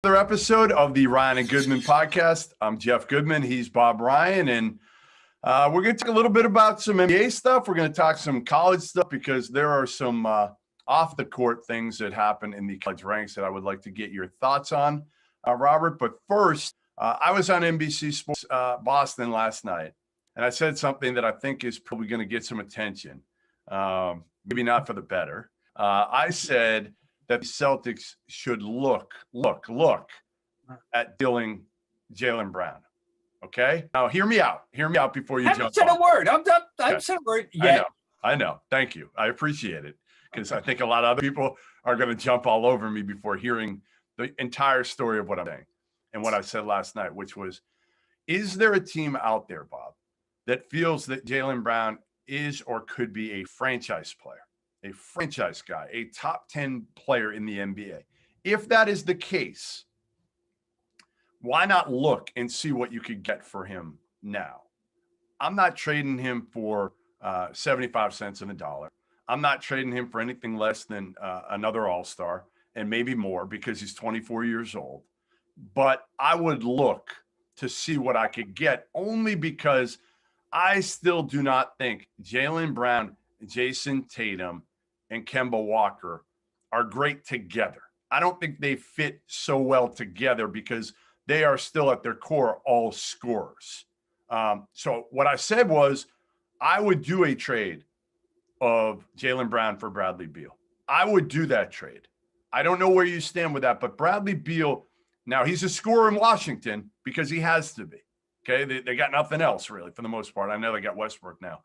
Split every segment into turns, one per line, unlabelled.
Another episode of the Ryan and Goodman Podcast. I'm Jeff Goodman. He's Bob Ryan. And we're going to talk a little bit about some NBA stuff. We're going to talk some college stuff because there are some off-the-court things that happen in the college ranks that I would like to get your thoughts on, Robert. But first, I was on NBC Sports Boston last night, and I said something that I think is probably going to get some attention, maybe not for the better. I said that the Celtics should look at dealing Jaylen Brown. Okay? Now, hear me out. Hear me out before you jump on.
I haven't said a word. I'm done. I haven't said a word yet.
I know. Thank you. I appreciate it because I think a lot of other people are going to jump all over me before hearing the entire story of what I'm saying and what I said last night, which was, is there a team out there, Bob, that feels that Jaylen Brown is or could be a franchise player? A franchise guy, a top 10 player in the NBA. If that is the case, why not look and see what you could get for him now? I'm not trading him for 75 cents on the dollar. I'm not trading him for anything less than another all-star and maybe more because he's 24 years old. But I would look to see what I could get only because I still do not think Jaylen Brown, Jayson Tatum, and Kemba Walker are great together. I don't think they fit so well together because they are still at their core all scorers. So what I said was I would do a trade of Jaylen Brown for Bradley Beal. I would do that trade. I don't know where you stand with that, but Bradley Beal, now he's a scorer in Washington because he has to be. Okay, they got nothing else really for the most part. I know they got Westbrook now,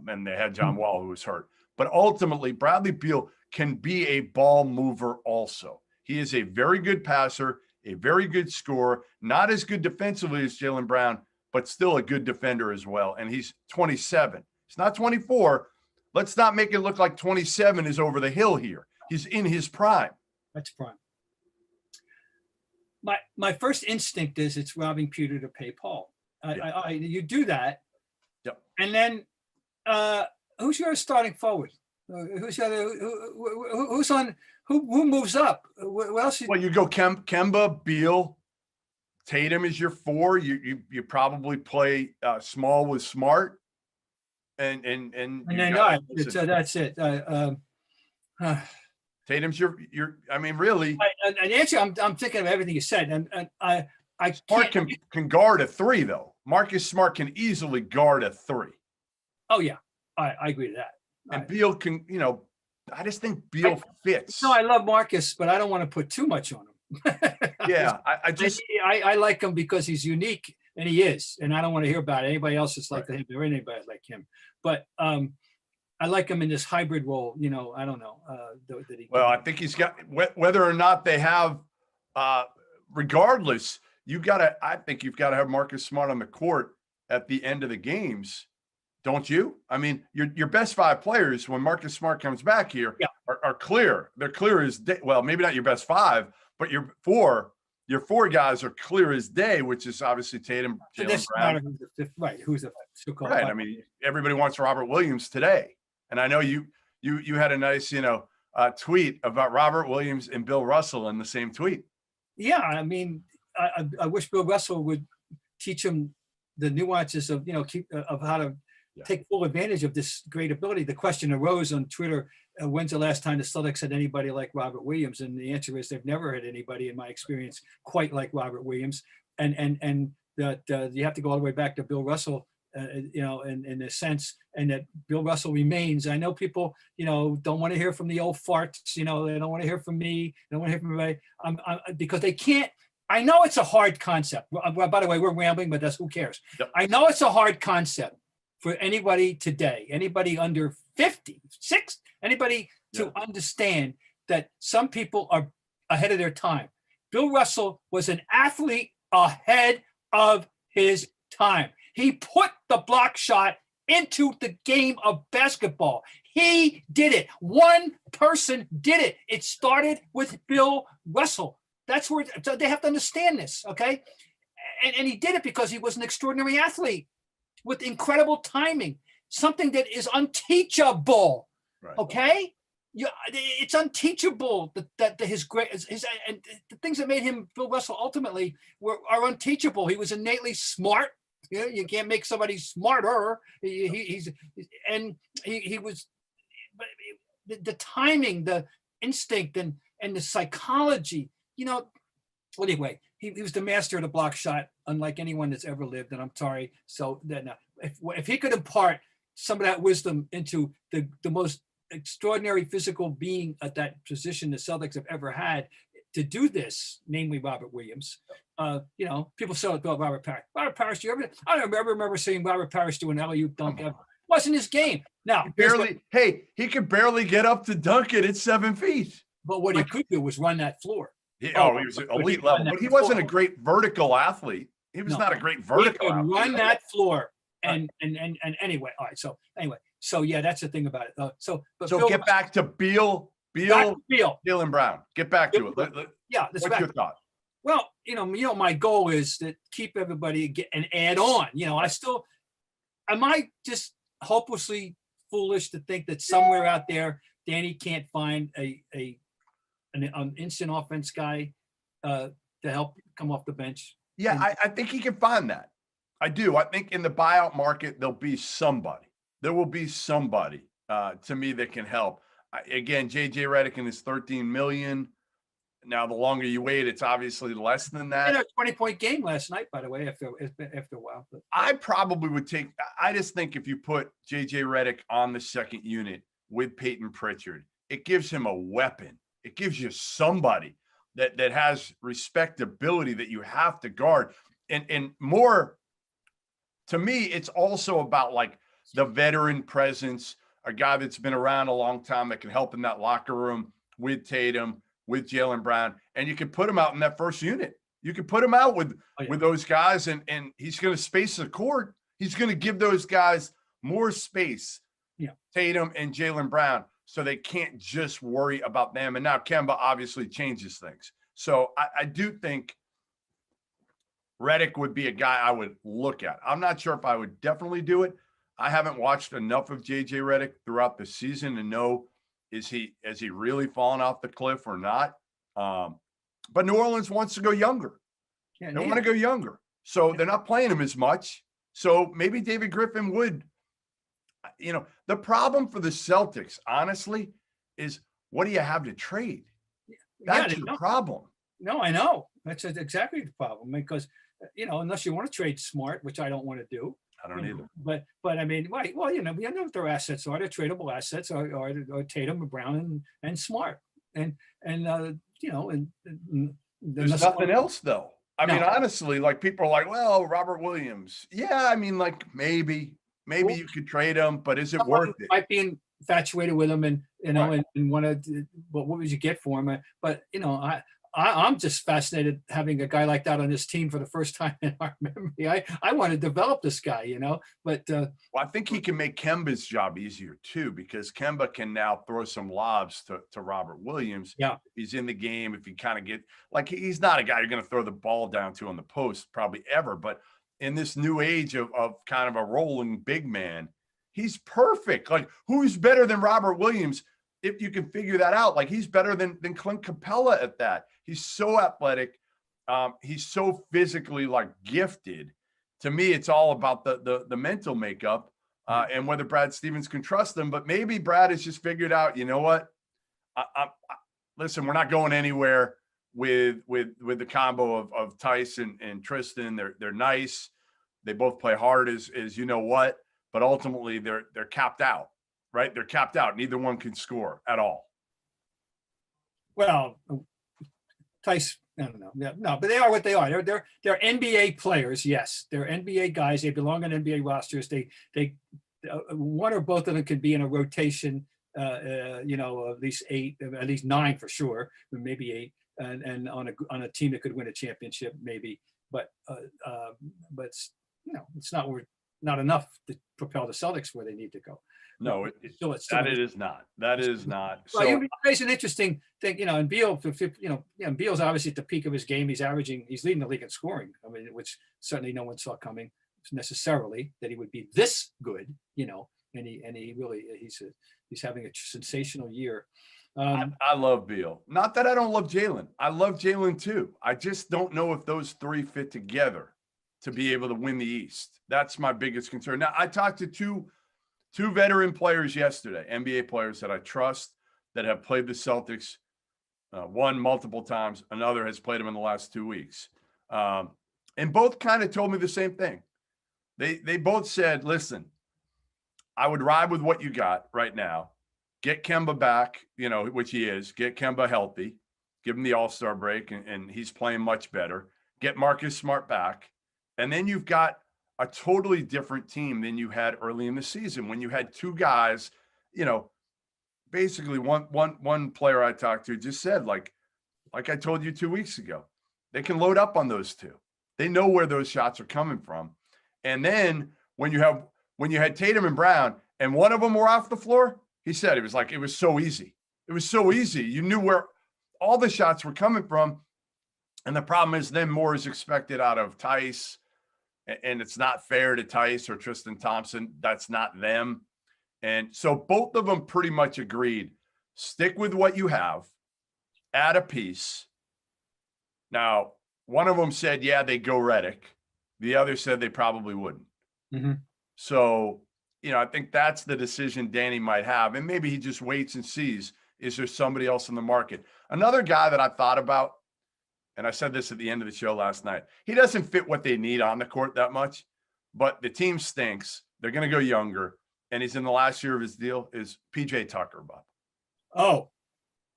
and they had John Wall who was hurt. But ultimately, Bradley Beal can be a ball mover also. He is a very good passer, a very good scorer, not as good defensively as Jaylen Brown, but still a good defender as well. And he's 27. He's not 24. Let's not make it look like 27 is over the hill here. He's in his prime.
That's prime. My first instinct is it's robbing Peter to pay Paul. You do that.
Yep.
And then who's your starting forward? Who moves up? What else?
Well, you go Kemba, Beal, Tatum is your four. You probably play small with Smart, and
that's it.
Tatum's your. I mean, really.
And answer, I'm thinking of everything you said, and I
Smart can guard a three though. Marcus Smart can easily guard a three.
Oh yeah, I agree to that.
And Beal can, I just think Beal fits.
No, I love Marcus, but I don't want to put too much on him.
Yeah,
I like him because he's unique, and he is. And I don't want to hear about anybody else that's like him or anybody like him. But I like him in this hybrid role. I don't know.
I think he's got whether or not they have, regardless. I think you've got to have Marcus Smart on the court at the end of the games. Don't you? I mean, your best five players when Marcus Smart comes back here are clear. They're clear as day. Well, maybe not your best five, but your four guys are clear as day, which is obviously Tatum, Jaylen Brown.
Who's the so-called
right? I mean, everybody wants Robert Williams today, and I know you had a nice tweet about Robert Williams and Bill Russell in the same tweet.
Yeah, I mean, I wish Bill Russell would teach him the nuances of of how to take full advantage of this great ability. The question arose on Twitter, when's the last time the Celtics had anybody like Robert Williams? And the answer is they've never had anybody, in my experience, quite like Robert Williams. And that you have to go all the way back to Bill Russell, in a sense, and that Bill Russell remains. I know people, don't want to hear from the old farts, they don't want to hear from me, they don't want to hear from anybody, because they can't. I know it's a hard concept. By the way, we're rambling, but who cares?
Yep.
I know it's a hard concept for anybody today, anybody under 56, anybody to understand that some people are ahead of their time. Bill Russell was an athlete ahead of his time. He put the block shot into the game of basketball. He did it. One person did it. It started with Bill Russell. That's where they have to understand this, okay? And he did it because he was an extraordinary athlete with incredible timing, something that is unteachable, okay? it's unteachable that his great and the things that made him Bill Russell ultimately are unteachable. He was innately smart. You can't make somebody smarter. He was, but the timing, the instinct, and the psychology. Anyway, he was the master of the block shot, unlike anyone that's ever lived. And I'm sorry. So then, if he could impart some of that wisdom into the most extraordinary physical being at that position the Celtics have ever had to do this, namely Robert Williams. People say about Robert Parrish. Robert Parrish, I don't remember seeing Robert Parrish do an alley-oop dunk. Wasn't his game. Now,
he could barely get up to dunk it at 7 feet.
But what he could do was run that floor.
He was elite level, but he wasn't a great vertical athlete. He was not a great vertical athlete.
Run that floor. And anyway, all right. So yeah, that's the thing about it. So
get back to Beal, Jaylen Brown. Get back to it. What's your thought?
Well, my goal is to keep everybody and add on. Am I just hopelessly foolish to think that somewhere out there, Danny can't find an instant offense guy to help come off the bench?
Yeah, I think he can find that. I do. I think in the buyout market, there'll be somebody. There will be somebody to me that can help. Again, JJ Redick and his $13 million. Now, the longer you wait, it's obviously less than that.
He had a 20-point game last night, by the way, after a while. But
I probably would take. I just think if you put JJ Redick on the second unit with Peyton Pritchard, it gives him a weapon. It gives you somebody that has respectability that you have to guard, and more. To me, it's also about like the veteran presence, a guy that's been around a long time that can help in that locker room with Tatum, with Jaylen Brown, and you can put him out in that first unit. You can put him out with those guys, and he's going to space the court. He's going to give those guys more space, Tatum and Jaylen Brown, so they can't just worry about them. And now Kemba obviously changes things. So I do think Redick would be a guy I would look at. I'm not sure if I would definitely do it. I haven't watched enough of JJ Redick throughout the season to know has he really fallen off the cliff or not. But New Orleans wants to go younger. They want to go younger. So they're not playing him as much. So maybe David Griffin would. The problem for the Celtics, honestly, is what do you have to trade? That's the problem.
No, I know. That's exactly the problem, because unless you want to trade Smart, which I don't want to do.
I don't either.
But I mean, right? Well, we know what their assets are. Their tradable assets are Tatum, Brown, and Smart, and
there's nothing else though. I mean, honestly, like people are like, well, Robert Williams. Yeah, I mean, like maybe you could trade him, but is it worth it?
Might be infatuated with him, and and want to. What would you get for him? But I'm just fascinated having a guy like that on this team for the first time in our memory. I want to develop this guy, but
I think he can make Kemba's job easier too, because Kemba can now throw some lobs to Robert Williams.
Yeah,
if he's in the game. If he kind of get like, he's not a guy you're going to throw the ball down to on the post probably ever, but in this new age of kind of a rolling big man, he's perfect. Like, who's better than Robert Williams? If you can figure that out, like he's better than Clint Capella at that. He's so athletic. He's so physically gifted. To me, it's all about the mental makeup and whether Brad Stevens can trust him. But maybe Brad has just figured out, you know what? Listen, we're not going anywhere with the combo of Tyson and Tristan. They're nice. They both play hard as you know what, but ultimately they're capped out. Right? They're capped out. Neither one can score at all.
Well, Tice, I don't know. No, but they are what they are. They're NBA players. Yes, they're NBA guys. They belong on NBA rosters. They one or both of them could be in a rotation. At least 8, at least 9 for sure, maybe 8, and on a team that could win a championship, maybe. But it's not enough to propel the Celtics where they need to go.
No, it is not. That is not.
Well, it's an interesting thing, and Beal, Beal's obviously at the peak of his game. He's leading the league in scoring. I mean, which certainly no one saw coming necessarily that he would be this good, and he really, He's having a sensational year.
I love Beal. Not that I don't love Jaylen. I love Jaylen too. I just don't know if those three fit together to be able to win the East. That's my biggest concern. Now, I talked to two veteran players yesterday, NBA players that I trust, that have played the Celtics, one multiple times, another has played them in the last 2 weeks. And both kind of told me the same thing. They both said, listen, I would ride with what you got right now. Get Kemba back, which he is. Get Kemba healthy. Give him the All-Star break, and he's playing much better. Get Marcus Smart back. And then you've got a totally different team than you had early in the season when you had two guys, basically one player I talked to just said, like I told you 2 weeks ago, they can load up on those two. They know where those shots are coming from. And then when you had Tatum and Brown and one of them were off the floor, he said it was so easy. It was so easy. You knew where all the shots were coming from. And the problem is then more is expected out of Tice. And it's not fair to Tice or Tristan Thompson. That's not them. And so both of them pretty much agreed, stick with what you have, add a piece. Now, one of them said, yeah, they go Redick. The other said they probably wouldn't.
Mm-hmm.
So, I think that's the decision Danny might have. And maybe he just waits and sees, is there somebody else in the market? Another guy that I thought about, and I said this at the end of the show last night, he doesn't fit what they need on the court that much, but the team stinks. They're going to go younger. And he's in the last year of his deal, is PJ Tucker, Bob.
Oh,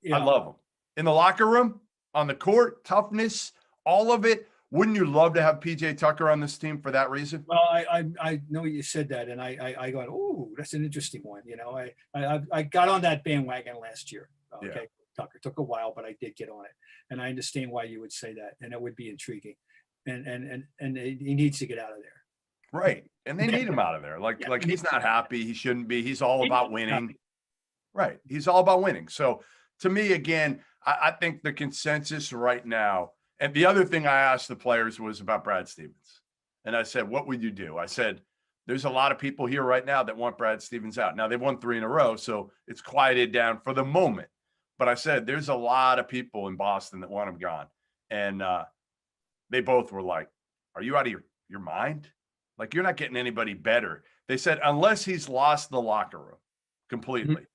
yeah.
I love him. In the locker room, on the court, toughness, all of it. Wouldn't you love to have PJ Tucker on this team for that reason?
Well, I know you said that, and I go, oh, that's an interesting one. I got on that bandwagon last year. Okay, yeah. Tucker took a while, but I did get on it, and I understand why you would say that, and it would be intriguing, and he needs to get out of there.
Right, and they need him out of there. Like he's not happy. He shouldn't be. He's all about winning. Right, he's all about winning. So to me, again, I think the consensus right now. And the other thing I asked the players was about Brad Stevens. And I said, what would you do? I said, there's a lot of people here right now that want Brad Stevens out. Now, they've won 3 in a row, so it's quieted down for the moment. But I said, there's a lot of people in Boston that want him gone. And they both were like, are you out of your mind? Like, you're not getting anybody better. They said, unless he's lost the locker room completely,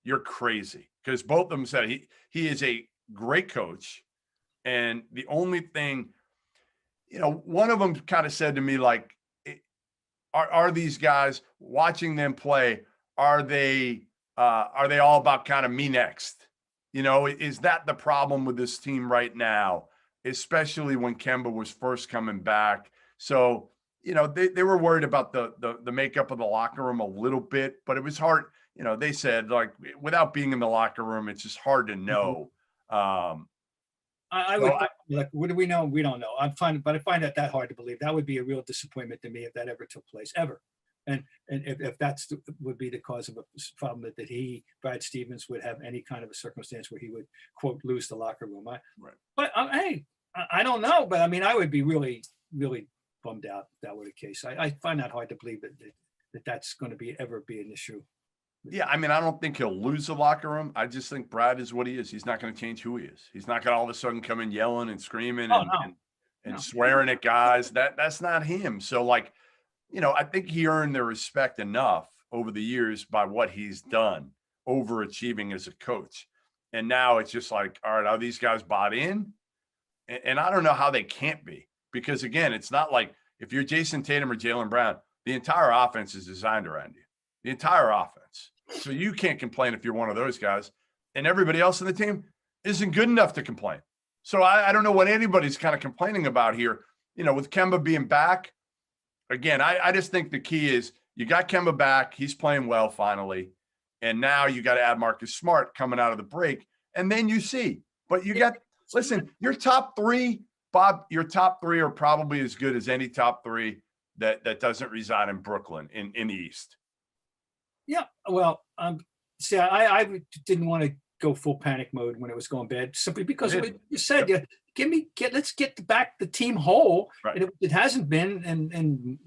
you're crazy. Because both of them said he is a great coach. And the only thing, one of them kind of said to me, like, are these guys watching them play? Are they all about kind of me next? Is that the problem with this team right now, especially when Kemba was first coming back? So, they were worried about the makeup of the locker room a little bit, but it was hard. They said, like, without being in the locker room, it's just hard to know.
I would like, what do we know? We don't know. I find that hard to believe. That would be a real disappointment to me if that ever took place, ever. And if that's would be the cause of a problem that Brad Stevens, would have any kind of a circumstance where he would, quote, lose the locker room. But hey, I don't know. But I mean, I would be really, really bummed out if that were the case. I find that hard to believe that's going to ever be an issue.
Yeah, I mean, I don't think he'll lose the locker room. I just think Brad is what he is. He's not going to change who he is. He's not going to all of a sudden come in yelling and screaming and swearing at guys. That's not him. So, I think he earned their respect enough over the years by what he's done, overachieving as a coach. And now it's just like, all right, are these guys bought in? And I don't know how they can't be. Because, again, it's not like if you're Jayson Tatum or Jaylen Brown, the entire offense is designed around you. The entire offense. So you can't complain if you're one of those guys. And everybody else on the team isn't good enough to complain. So I don't know what anybody's kind of complaining about here. With Kemba being back, again, I just think the key is you got Kemba back. He's playing well finally. And now you got to add Marcus Smart coming out of the break. And then you see. But listen, your top 3, Bob, your top 3 are probably as good as any top 3 that doesn't reside in Brooklyn in the East.
Yeah, well, see, I didn't want to go full panic mode when it was going bad, simply because you said, let's get back the team whole. Right. It hasn't been, and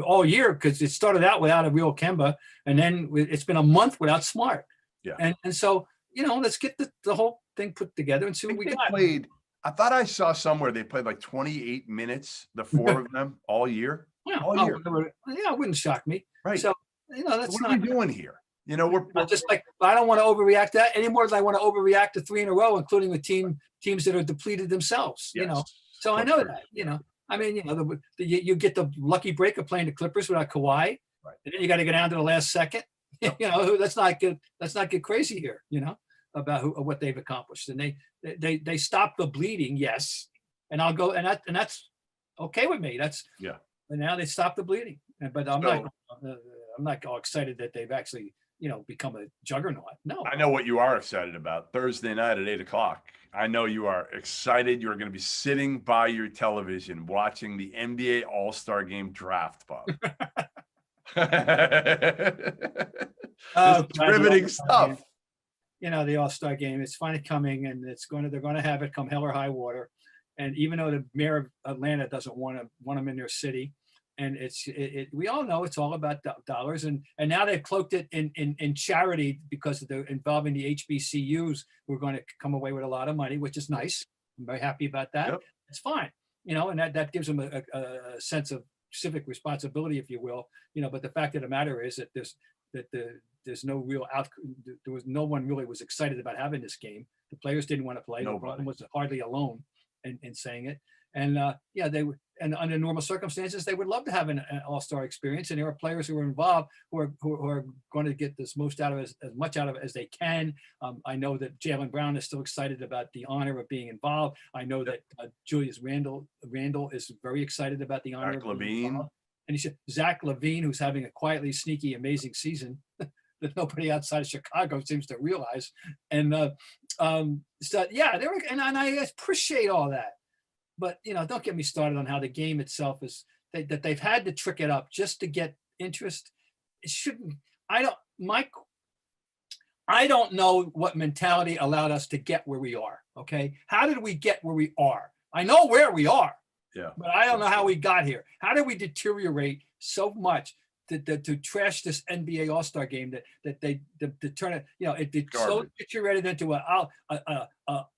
all year, because it started out without a real Kemba, and then it's been a month without Smart.
Yeah.
And so, let's get the whole thing put together and see what we got.
I thought I saw somewhere they played like 28 minutes, the four of them, all year.
Yeah,
all year.
It wouldn't shock me.
Right.
So, that's
what are we doing here? We're
just like, I don't want to overreact to that any more than I want to overreact to 3 in a row, including with teams that are depleted themselves.
Yes.
So I know that. I mean, you get the lucky break of playing the Clippers without Kawhi,
right,
and then you got to go down to the last second. Let's not get crazy here. About what they've accomplished, and they stopped the bleeding. Yes, and I'll go, and that's okay with me. That's
yeah.
And now they stopped the bleeding, but I'm not all excited that they've actually become a juggernaut. No,
I know what you are excited about. Thursday night at 8:00. I know you are excited. You're going to be sitting by your television watching the NBA All-Star Game draft, Bob. Riveting stuff.
The All-Star Game, it's finally coming, and they're going to have it come hell or high water. And even though the mayor of Atlanta doesn't want them in their city, and we all know it's all about dollars, and now they've cloaked it in charity because they're involving the HBCUs who are going to come away with a lot of money, which is nice. I'm very happy about that.
Yep.
It's fine, and that gives them a sense of civic responsibility, if you will. But the fact of the matter is that there's no real there was no one really was excited about having this game. The players didn't want to play. LeBron was hardly alone in saying it. And and under normal circumstances, they would love to have an all-star experience. And there are players who are involved who are going to get this most out of it, as much out of it as they can. I know that Jaylen Brown is still excited about the honor of being involved. I know that Julius Randle is very excited about the honor of being involved. And Zach LaVine, who's having a quietly sneaky, amazing season that nobody outside of Chicago seems to realize. And and I appreciate all that. But, don't get me started on how the game itself is, that they've had to trick it up just to get interest. It shouldn't. I don't know what mentality allowed us to get where we are. Okay. How did we get where we are? I know where we are. Yeah. But I don't know how we got here. How did we deteriorate so much to trash this NBA All-Star game that they turn it, it so deteriorated into a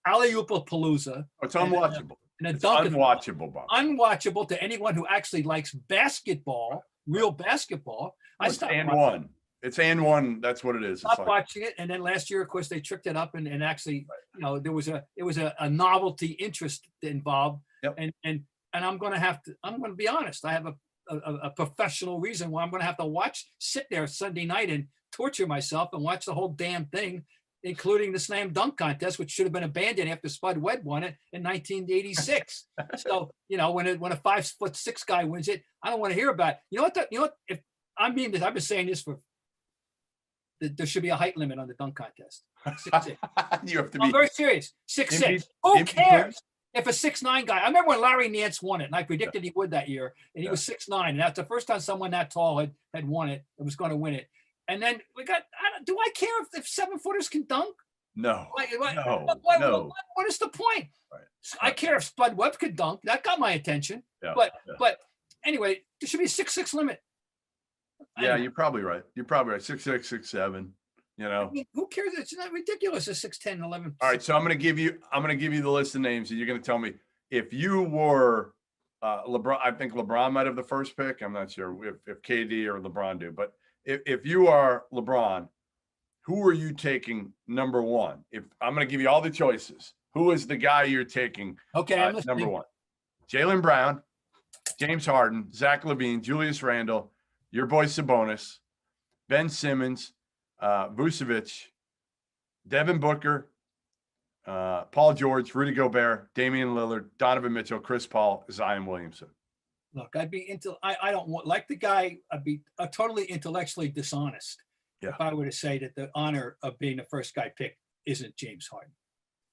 alley-oop palooza.
It's unwatchable.
It's
unwatchable, Bob.
Unwatchable to anyone who actually likes basketball, real basketball.
It's one. It's and one. That's what it is.
Stop watching it, and then last year, of course, they tricked it up and actually, there was a novelty interest involved.
Yep.
And I'm going to be honest. I have a professional reason why I'm going to have to sit there Sunday night and torture myself and watch the whole damn thing, including the slam dunk contest, which should have been abandoned after Spud Webb won it in 1986. So, when a 5'6" guy wins it, I don't want to hear about it. If I'm being this, I've been saying this there should be a height limit on the dunk contest. 6'6".
You have to be.
I'm very serious. 6'6". Who cares? If a 6'9" guy, I remember when Larry Nance won it, and I predicted he would that year, and he was 6'9", and that's the first time someone that tall had won it, and was going to win it. And then do I care if 7-footers can dunk?
No.
No. What is the point?
Right.
I care if Spud Webb could dunk. That got my attention. Yeah. But anyway, there should be a 6'6" limit.
Yeah, you're probably right. 6'6", 6'7".
I mean, who cares? It's not ridiculous. A 6'10", 11.
All right, so I'm going to give you the list of names, and you're going to tell me if you were LeBron. I think LeBron might have the first pick. I'm not sure if KD or LeBron do, but if you are LeBron, who are you taking number one? If I'm going to give you all the choices, who is the guy you're taking?
Okay,
number one. Jaylen Brown, James Harden, Zach LaVine, Julius Randle, your boy Sabonis, Ben Simmons, Vucevic, Devin Booker, Paul George, Rudy Gobert, Damian Lillard, Donovan Mitchell, Chris Paul, Zion Williamson.
Look, I'd be I don't want, like the guy, I'd be totally intellectually dishonest if I were to say that the honor of being the first guy picked isn't James Harden.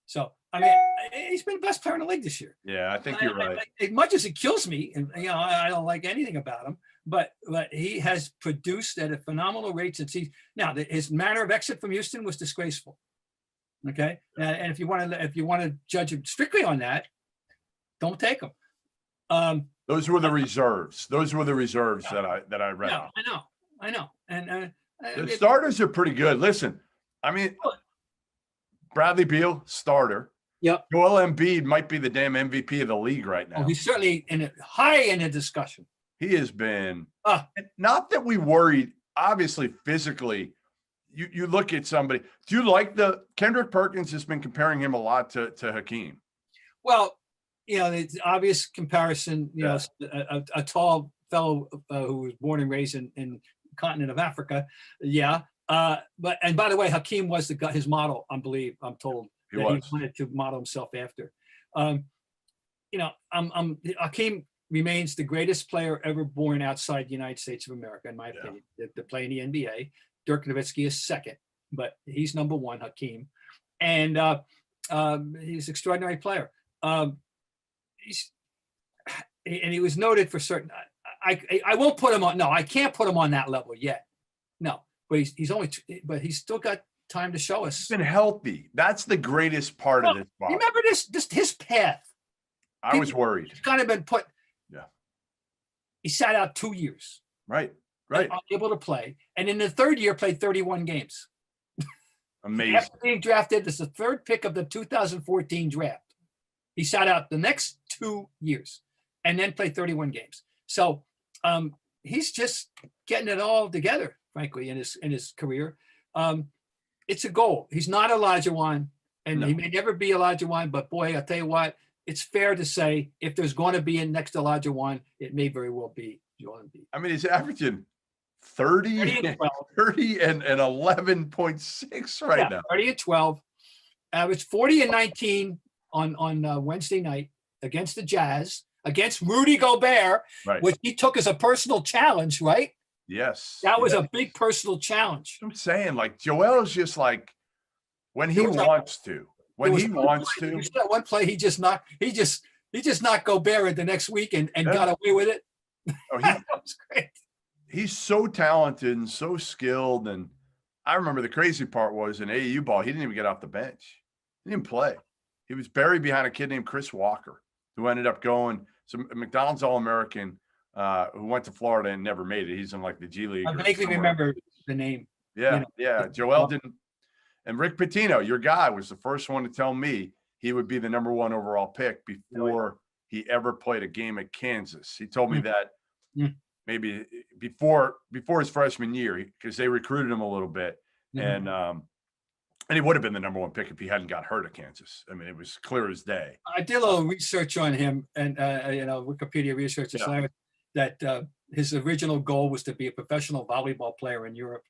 So, I mean, he's been the best player in the league this year.
Yeah, I think you're right.
As much as it kills me, and I don't like anything about him, but he has produced at a phenomenal rate since now his manner of exit from Houston was disgraceful. Okay, and if you want to judge him strictly on that, don't take him.
Those were the reserves. Those were the reserves that I read.
Yeah, I know. And
the starters are pretty good. Listen, I mean, Bradley Beal, starter.
Yep.
Joel Embiid might be the damn MVP of the league right now.
Oh, he's certainly high in the discussion.
He has been. Not that we worried. Obviously, physically, you look at somebody. Do you like Kendrick Perkins has been comparing him a lot to Hakeem?
Well, it's obvious comparison. A tall fellow who was born and raised in the continent of Africa. Yeah. But by the way, Hakeem was his model. I'm told he wanted to model himself after. Hakeem remains the greatest player ever born outside the United States of America, in my opinion. To play in the NBA, Dirk Nowitzki is second, but he's number one, Hakeem, and he's an extraordinary player. He was noted for certain. I won't put him on. No, I can't put him on that level yet. No, but he's still got time to show us.
He's been healthy. That's the greatest part of this.
Remember his path.
I was worried.
He's kind of been put.
Yeah.
He sat out 2 years.
Right.
Able to play, and in the third year played 31 games.
Amazing.
After being drafted as the third pick of the 2014 draft, he sat out the next 2 years, and then played 31 games. So he's just getting it all together, frankly, in his career. It's a goal. He's not Elijah Wan, and he may never be Elijah Wan, but boy, I'll tell you what, it's fair to say if there's going to be a next Elijah Wan, it may very well be Joel Embiid.
I mean, he's averaging 30 and 11.6 right now.
30 and 12. Averaged 40 and 19 on Wednesday night against the Jazz, against Rudy Gobert, which he took as a personal challenge, right?
Yes.
That was a big personal challenge.
I'm saying, like, Joel is just like, when he wants to. When he wants to.
That one play, he just knocked Gobert the next week and got away with it. That was great.
He's so talented and so skilled. And I remember the crazy part was in AAU ball, he didn't even get off the bench. He didn't play. He was buried behind a kid named Chris Walker, who ended up going some McDonald's All-American, who went to Florida and never made it. He's in like the G League.
I vaguely remember the name.
Yeah. Joel didn't. And Rick Pitino, your guy, was the first one to tell me he would be the number one overall pick before he ever played a game at Kansas. He told me that maybe before his freshman year, because they recruited him a little bit, and he would have been the number one pick if he hadn't got hurt at Kansas. I mean, it was clear as day.
I did a little research on him, and Wikipedia research that his original goal was to be a professional volleyball player in Europe,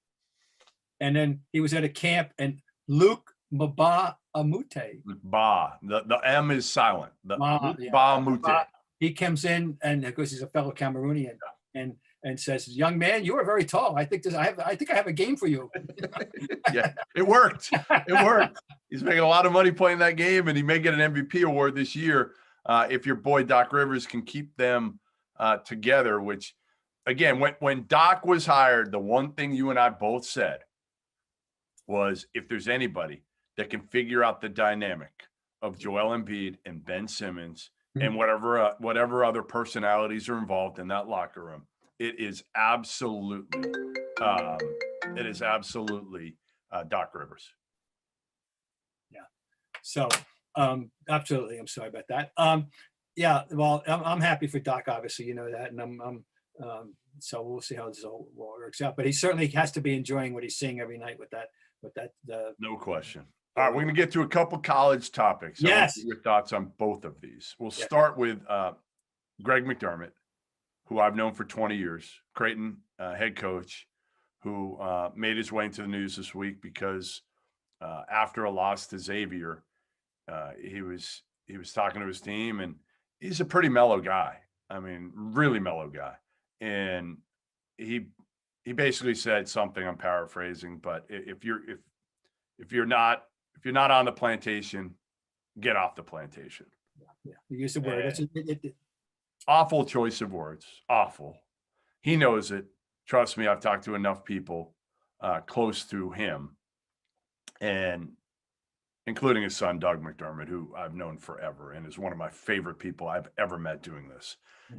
and then he was at a camp, and Luke Mbah a Moute.
The M is silent.
Mbah a Moute. He comes in, and of course he's a fellow Cameroonian, and says, "Young man, you are very tall. I think I have a game for you."
Yeah, it worked. It worked. He's making a lot of money playing that game, and he may get an MVP award this year if your boy Doc Rivers can keep them together. Which, again, when Doc was hired, the one thing you and I both said was, if there's anybody that can figure out the dynamic of Joel Embiid and Ben Simmons and whatever other personalities are involved in that locker room, it is absolutely Doc Rivers.
Yeah. So absolutely. I'm sorry about that. Yeah. Well, I'm happy for Doc, obviously, you know that, and so we'll see how this all works out. But he certainly has to be enjoying what he's seeing every night with that. No
question. All right, we're going to get to a couple college topics.
Yes.
Your thoughts on both of these. We'll start with Greg McDermott, who I've known for 20 years, Creighton head coach, who made his way into the news this week because after a loss to Xavier, he was talking to his team, and he's a pretty mellow guy. I mean, really mellow guy. And he basically said something, I'm paraphrasing, but if you're not on the plantation, get off the plantation.
Yeah. You use the word.
Awful choice of words. Awful. He knows it. Trust me, I've talked to enough people close to him. And including his son, Doug McDermott, who I've known forever and is one of my favorite people I've ever met doing this.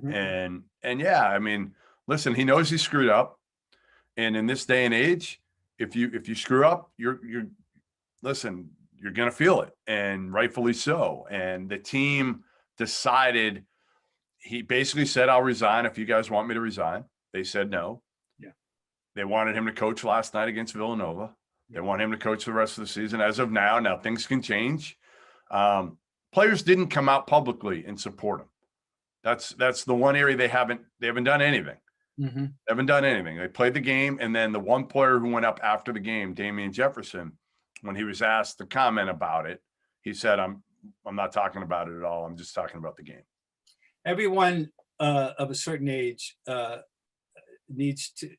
And yeah, I mean, listen, he knows he screwed up. And in this day and age, if you screw up, you're going to feel it, and rightfully so. And the team decided, he basically said, I'll resign if you guys want me to resign. They said no.
Yeah.
They wanted him to coach last night against Villanova. They want him to coach the rest of the season. As of now things can change. Players didn't come out publicly and support him. That's the one area they haven't done anything. They haven't done anything. They played the game, and then the one player who went up after the game, Damian Jefferson, when he was asked to comment about it, he said, I'm not talking about it at all. I'm just talking about the game.
Everyone of a certain age needs to,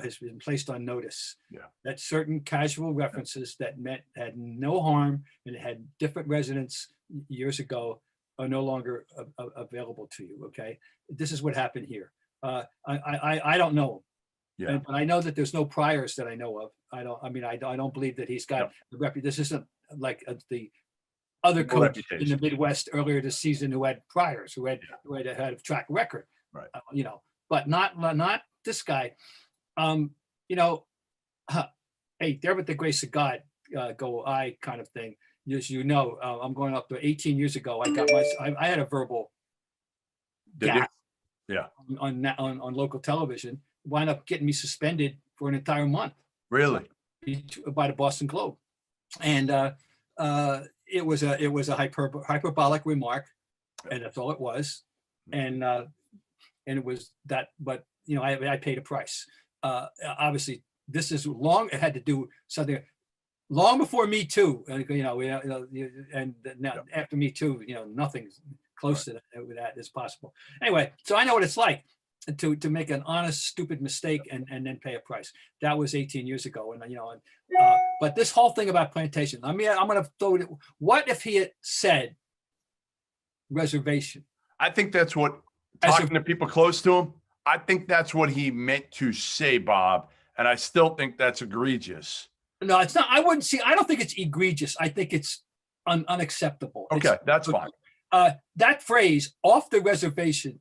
has been placed on notice that certain casual references that had no harm and had different resonance years ago are no longer available to you. Okay. This is what happened here. I don't know. Yeah. But I know that there's no priors that I know of. I don't believe that he's got the reputation. This isn't like the other coach in the Midwest earlier this season who had priors, who had a track record,
right?
But not this guy. Hey, there with the grace of God, go I kind of thing. As you know, I'm going up to 18 years ago. I had a verbal gap on local television. Wound up getting me suspended for an entire month.
Really?
By the Boston Globe, and it was a hyperbolic remark, and that's all it was, and it was that. But I paid a price. Obviously, this is long. It had to do something long before Me Too, and now after Me Too, nothing's close to that is possible. Anyway, so I know what it's like to make an honest, stupid mistake and then pay a price. That was 18 years ago, and but this whole thing about plantation. I mean, I'm going to throw it. What if he had said reservation?
I think that's what talking to people close to him. I think that's what he meant to say, Bob, and I still think that's egregious.
No, it's not. I don't think it's egregious. I think it's unacceptable.
Okay, that's fine.
That phrase, off the reservation,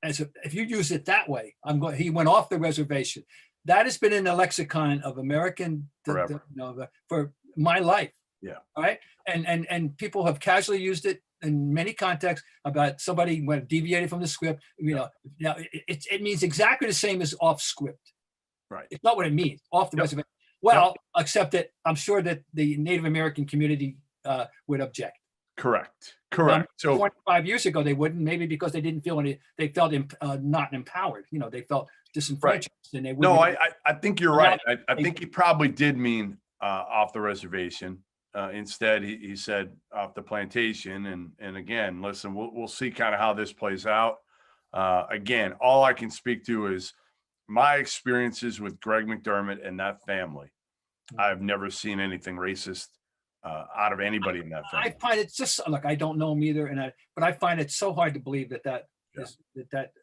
if you use it that way, he went off the reservation. That has been in the lexicon of American for my life.
Yeah.
All right. And people have casually used it in many contexts about somebody when deviated from the script. It means exactly the same as off script.
Right.
It's not what it means. Off the reservation. Well, except that I'm sure that the Native American community would object.
Correct.
So 25 years ago, they wouldn't, maybe because they didn't feel they felt not empowered. They felt disenfranchised. Right. And they
no, I think you're right. I think he probably did mean off the reservation. Instead, he said off the plantation. And again, listen, we'll see kind of how this plays out. Again, all I can speak to is my experiences with Greg McDermott and that family. I've never seen anything racist out of anybody in that family.
I find it just look. I don't know him either, but I find it so hard to believe that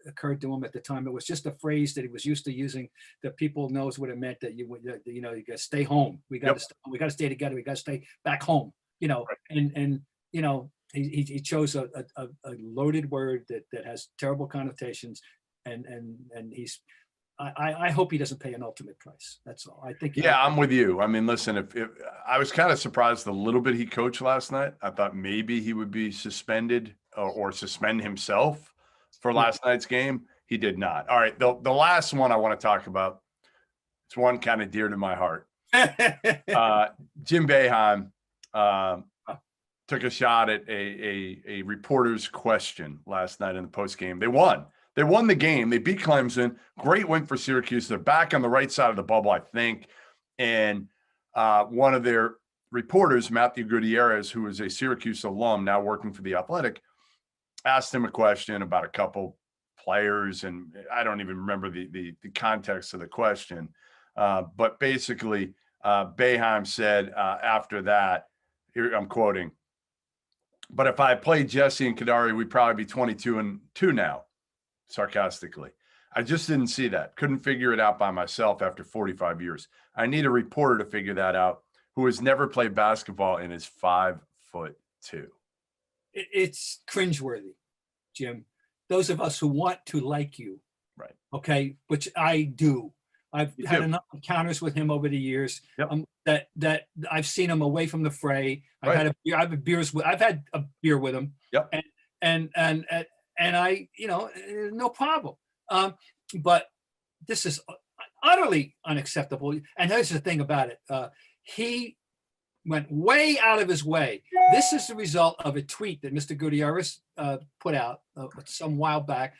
occurred to him at the time. It was just a phrase that he was used to using. That people knows what it meant. That you got to stay home. We got to stay together. We got to stay back home. And he chose a loaded word that has terrible connotations, and he's. I hope he doesn't pay an ultimate price. That's all. I think.
Yeah, I'm with you. I mean, listen, if I was kind of surprised a little bit he coached last night. I thought maybe he would be suspended or suspend himself for last night's game. He did not. All right, the last one I want to talk about. It's one kind of dear to my heart. Jim Boeheim took a shot at a reporter's question last night in the post game. They won. They won the game. They beat Clemson. Great win for Syracuse. They're back on the right side of the bubble, I think. And one of their reporters, Matthew Gutierrez, who is a Syracuse alum now working for The Athletic, asked him a question about a couple players. And I don't even remember the context of the question. But basically, Boeheim said after that, here I'm quoting, "But if I played Jesse and Kadari, we'd probably be 22-2 now." Sarcastically. I just didn't see that. Couldn't figure it out by myself after 45 years. I need a reporter to figure that out who has never played basketball and is 5'2"?
It's cringeworthy, Jim. Those of us who want to like you,
right?
Okay, which I do. I've had enough encounters with him over the years.
Yep.
That I've seen him away from the fray. I've
Right.
had a beer with him.
Yep.
And I, no problem. But this is utterly unacceptable. And here's the thing about it. He went way out of his way. This is the result of a tweet that Mr. Gutierrez put out some while back,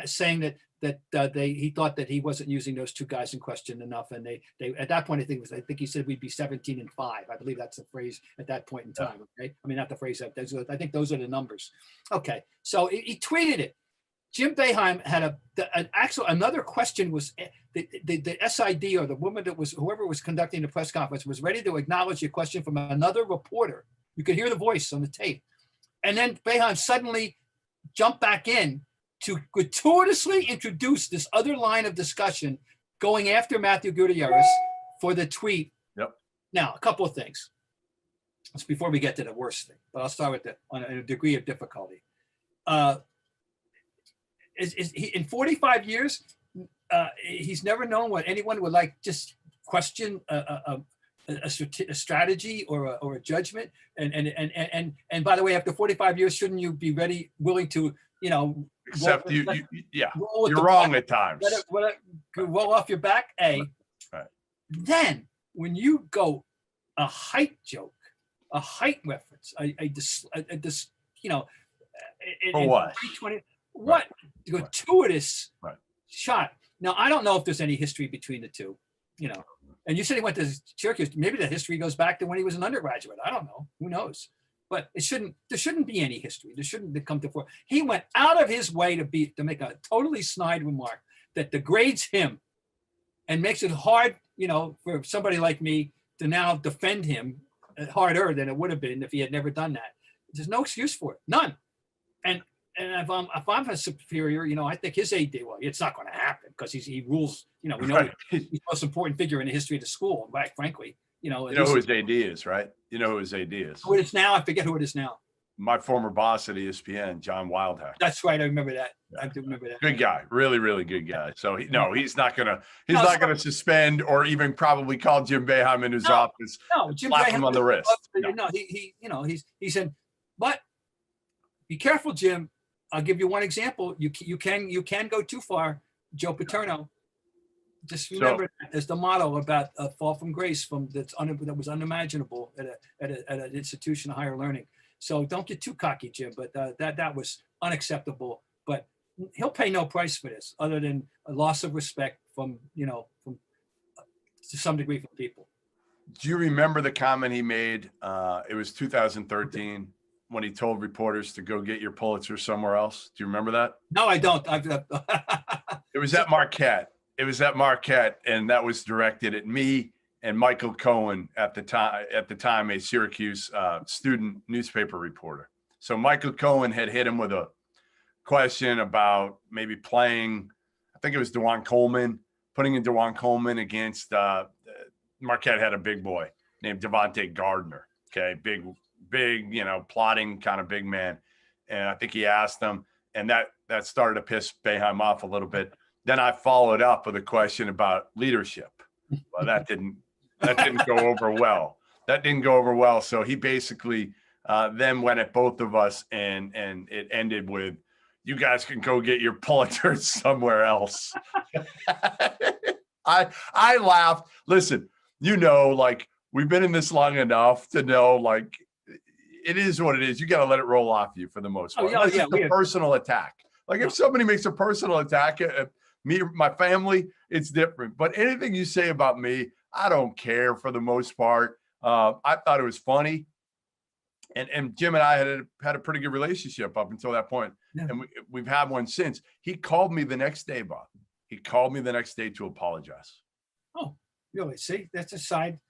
saying that he thought that he wasn't using those two guys in question enough, and they at that point I think he said we'd be 17-5. I believe that's the phrase at that point in time. Okay, I mean not the phrase. I think those are the numbers. Okay, so he tweeted it. Jim Boeheim had another question was the SID or the woman that was whoever was conducting the press conference was ready to acknowledge a question from another reporter. You could hear the voice on the tape, and then Boeheim suddenly jumped back in to gratuitously introduce this other line of discussion, going after Matthew Gutierrez for the tweet.
Yep. Now,
a couple of things. That's before we get to the worst thing, but I'll start with on a degree of difficulty. In 45 years, he's never known what anyone would like just question a strategy or a judgment. And by the way, after 45 years, shouldn't you be willing to,
except you're wrong at times.
Let it roll off your back. Right. Then when you go a height joke, a height reference,
for what?
What gratuitous
right.
shot. Now, I don't know if there's any history between the two, and you said he went to Syracuse. Maybe the history goes back to when he was an undergraduate. I don't know. Who knows? But there shouldn't be any history. There shouldn't come to fore. He went out of his way to make a totally snide remark that degrades him and makes it hard, for somebody like me to now defend him harder than it would have been if he had never done that. There's no excuse for it. None. And if I'm a superior, I think his AD, well, it's not going to happen because he rules, we know
right.
He's the most important figure in the history of the school, right? Frankly,
you know who his AD is, right? You know who his AD is.
Who it is now? I forget who it is now.
My former boss at ESPN, John Wildhack.
That's right. I remember that. Yeah. I do remember that.
Good guy. Really, really good guy. So he's not gonna suspend or even probably call Jim Boeheim in his office.
No, Jim
slap
Boeheim
him on the wrist.
No, he said, but be careful, Jim. I'll give you one example. You can go too far, Joe Paterno. Just remember that as the motto about a fall from grace that was unimaginable at an institution of higher learning. So don't get too cocky, Jim. But that was unacceptable. But he'll pay no price for this, other than a loss of respect from to some degree from people.
Do you remember the comment he made? It was 2013 when he told reporters to go get your Pulitzer somewhere else. Do you remember that?
No, I don't.
It was at Marquette. And that was directed at me and Michael Cohen at the time a Syracuse student newspaper reporter. So Michael Cohen had hit him with a question about maybe playing, I think it was putting in DeJuan Coleman against Marquette had a big boy named Devontae Gardner. Okay, big, plotting kind of big man. And I think he asked him, and that started to piss Boeheim off a little bit. Then I followed up with a question about leadership. Well, that didn't go over well. That didn't go over well. So he basically then went at both of us, and it ended with, "You guys can go get your Pulitzer somewhere else." I laughed. Listen, we've been in this long enough to know, it is what it is. You got to let it roll off you for the most part. It's a personal attack. If somebody makes a personal attack at me or my family, it's different. But anything you say about me, I don't care for the most part. I thought it was funny. And Jim and I had a pretty good relationship up until that point. Yeah. And we've had one since. He called me the next day, Bob. He called me the next day to apologize.
Oh, really? See, that's a side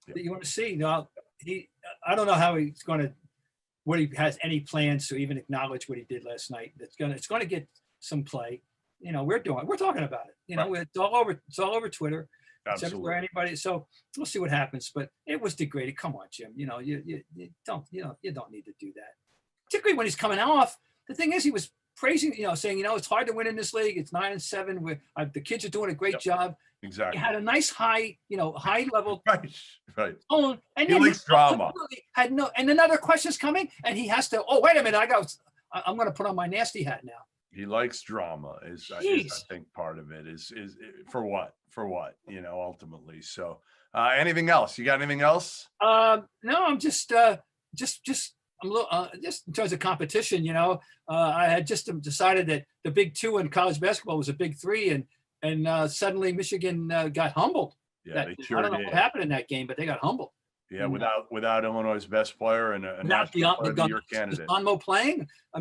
that you want to see. Now, I don't know how he's going to, what he has any plans to even acknowledge what he did last night. It's going to get some play. We're talking about it. Right. It's all over Twitter.
Absolutely.
For anybody. So we'll see what happens. But it was degraded. Come on, Jim. You don't need to do that. Particularly when he's coming off. The thing is, he was praising, saying, it's hard to win in this league. It's 9-7. The kids are doing a great job.
Exactly.
He had a nice high level
right.
tone, and
he likes drama.
And another question's coming, and he has to. Oh, wait a minute! I'm going to put on my nasty hat now.
He likes drama. Is I think part of it is for what ultimately. So, anything else? You got anything else?
No, I'm just I'm a little just in terms of competition. I had just decided that the Big Two in college basketball was a Big Three, and suddenly Michigan got humbled.
Yeah, they sure
I don't know
did.
what happened in that game, but they got humbled.
Yeah, without Illinois' best player and a national player of the year candidate.
Donmo playing, I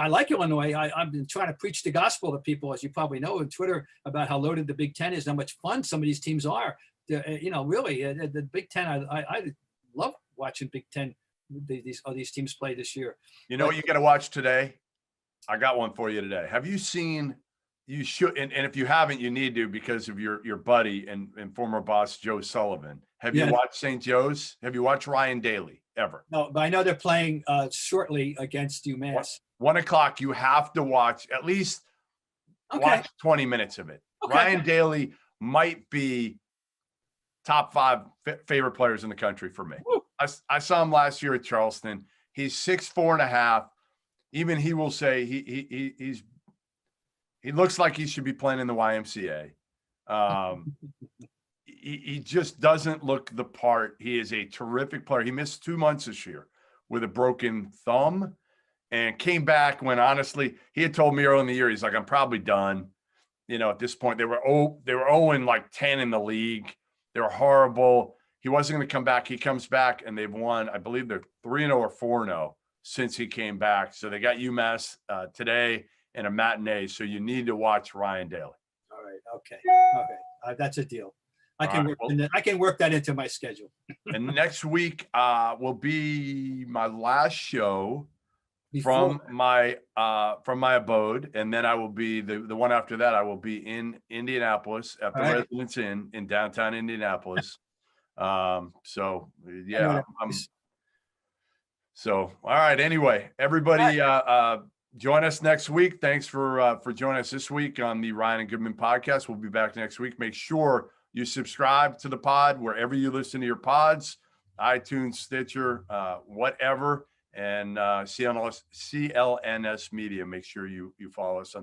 like Illinois. I've been trying to preach the gospel to people, as you probably know, on Twitter about how loaded the Big Ten is, how much fun some of these teams are. Really, the Big Ten. I love watching Big Ten. These teams play this year.
What you got to watch today? I got one for you today. Have you seen? You should, and if you haven't, you need to, because of your buddy and former boss Joe Sullivan. Have you watched St. Joe's? Have you watched Ryan Daly ever?
No, but I know they're playing shortly against UMass.
1:00. You have to watch at least watch 20 minutes of it. Okay. Ryan Daly might be top 5 favorite players in the country for me. I saw him last year at Charleston. He's 6'4.5". Even he will say he looks like he should be playing in the YMCA. He just doesn't look the part. He is a terrific player. He missed 2 months this year with a broken thumb and came back when, honestly, he had told me early in the year, he's like, I'm probably done. At this point, they were 0-10 in the league. They were horrible. He wasn't going to come back. He comes back, and they've won, I believe they're 3-0 or 4-0 since he came back. So they got UMass today in a matinee. So you need to watch Ryan Daly.
All right. Okay. That's a deal. I can work that into my schedule.
And next week will be my last show from my abode, and then I will be the one after that. I will be in Indianapolis at the Residence Inn in downtown Indianapolis. So yeah, all right. Anyway, everybody, join us next week. Thanks for joining us this week on the Ryan and Goodman podcast. We'll be back next week. Make sure you subscribe to the pod wherever you listen to your pods, iTunes, Stitcher, whatever, and CLNS Media. Make sure you follow us on